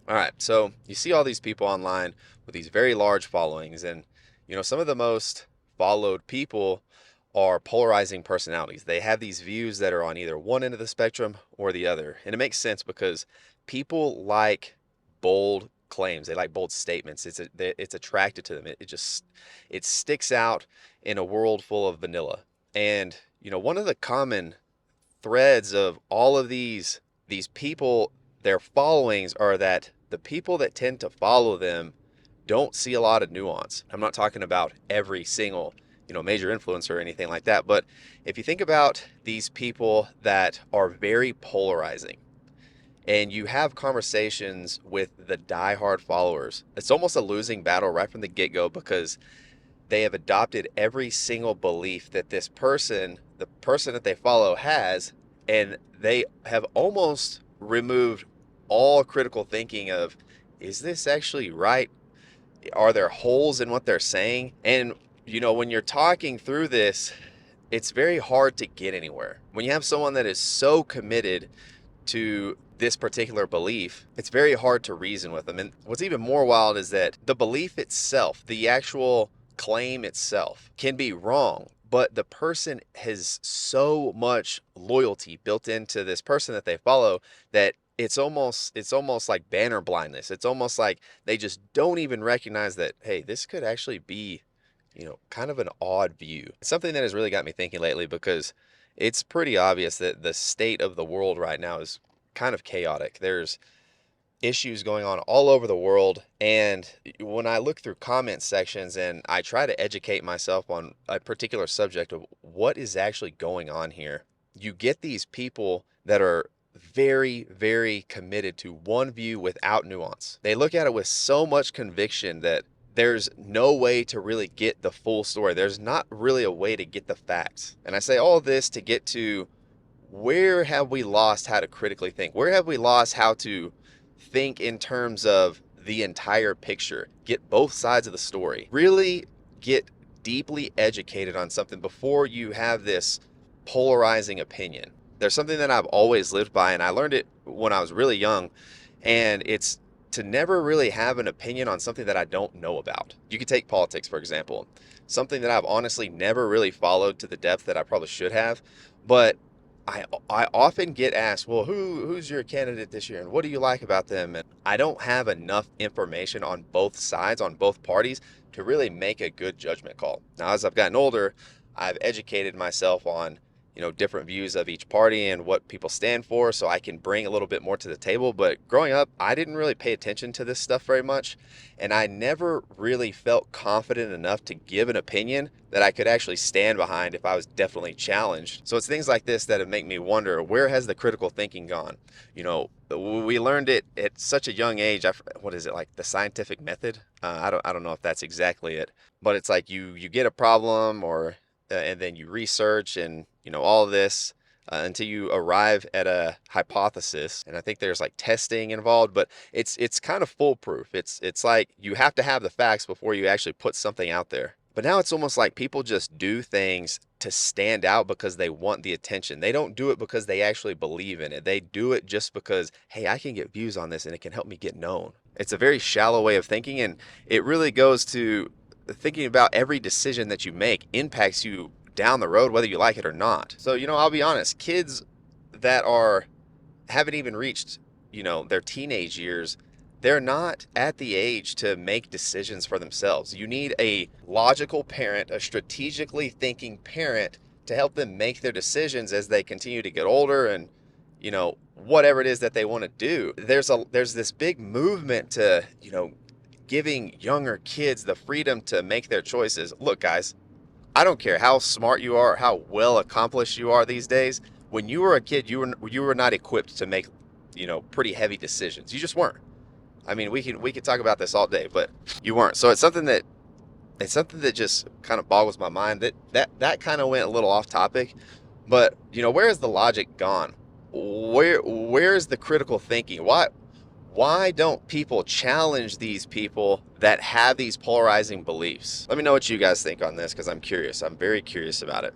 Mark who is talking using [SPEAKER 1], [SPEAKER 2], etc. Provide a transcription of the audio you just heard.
[SPEAKER 1] All right, so you see all these people online with these very large followings, and some of the most followed people are polarizing personalities. They have these views that are on either one end of the spectrum or the other. And it makes sense because people like bold claims. They like bold statements. It's attracted to them. It sticks out in a world full of vanilla. And one of the common threads of all of these people, their followings, are that the people that tend to follow them don't see a lot of nuance. I'm not talking about every single major influencer or anything like that, but if you think about these people that are very polarizing and you have conversations with the diehard followers, it's almost a losing battle right from the get-go because they have adopted every single belief that the person that they follow has, and they have almost removed all critical thinking of, is this actually right? Are there holes in what they're saying? And, when you're talking through this, it's very hard to get anywhere. When you have someone that is so committed to this particular belief, it's very hard to reason with them. And what's even more wild is that the belief itself, the actual claim itself, can be wrong, but the person has so much loyalty built into this person that they follow that it's almost like banner blindness. It's almost like they just don't even recognize that, hey, this could actually be kind of an odd view. It's something that has really got me thinking lately because it's pretty obvious that the state of the world right now is kind of chaotic. There's issues going on all over the world. And when I look through comment sections and I try to educate myself on a particular subject of what is actually going on here, you get these people that are very, very committed to one view without nuance. They look at it with so much conviction that there's no way to really get the full story. There's not really a way to get the facts. And I say all this to get to, where have we lost how to critically think? Where have we lost how to think in terms of the entire picture? Get both sides of the story. Really get deeply educated on something before you have this polarizing opinion. There's something that I've always lived by, and I learned it when I was really young, and it's to never really have an opinion on something that I don't know about. You could take politics, for example, something that I've honestly never really followed to the depth that I probably should have, but I often get asked, well, who's your candidate this year, and what do you like about them? And I don't have enough information on both sides, on both parties, to really make a good judgment call. Now, as I've gotten older, I've educated myself on different views of each party and what people stand for, so I can bring a little bit more to the table. But growing up, I didn't really pay attention to this stuff very much, and I never really felt confident enough to give an opinion that I could actually stand behind if I was definitely challenged. So it's things like this that make me wonder, where has the critical thinking gone? We learned it at such a young age. What is it, like the scientific method? I don't know if that's exactly it, but it's like you get a problem, or and then you research and all this until you arrive at a hypothesis. And I think there's like testing involved, but it's kind of foolproof. It's like you have to have the facts before you actually put something out there. But now it's almost like people just do things to stand out because they want the attention. They don't do it because they actually believe in it. They do it just because, hey, I can get views on this and it can help me get known. It's a very shallow way of thinking, and it really goes to thinking about every decision that you make impacts you down the road, whether you like it or not. So, I'll be honest, kids that haven't even reached, their teenage years, they're not at the age to make decisions for themselves. You need a logical parent, a strategically thinking parent, to help them make their decisions as they continue to get older and, whatever it is that they want to do. There's this big movement to, giving younger kids the freedom to make their choices. Look, guys, I don't care how smart you are, how well accomplished you are these days. When you were a kid, you were not equipped to make, pretty heavy decisions. You just weren't. I mean, we could talk about this all day, but you weren't. So it's something that just kind of boggles my mind. That kind of went a little off topic, but where is the logic gone? Where's the critical thinking? Why don't people challenge these people that have these polarizing beliefs? Let me know what you guys think on this because I'm curious. I'm very curious about it.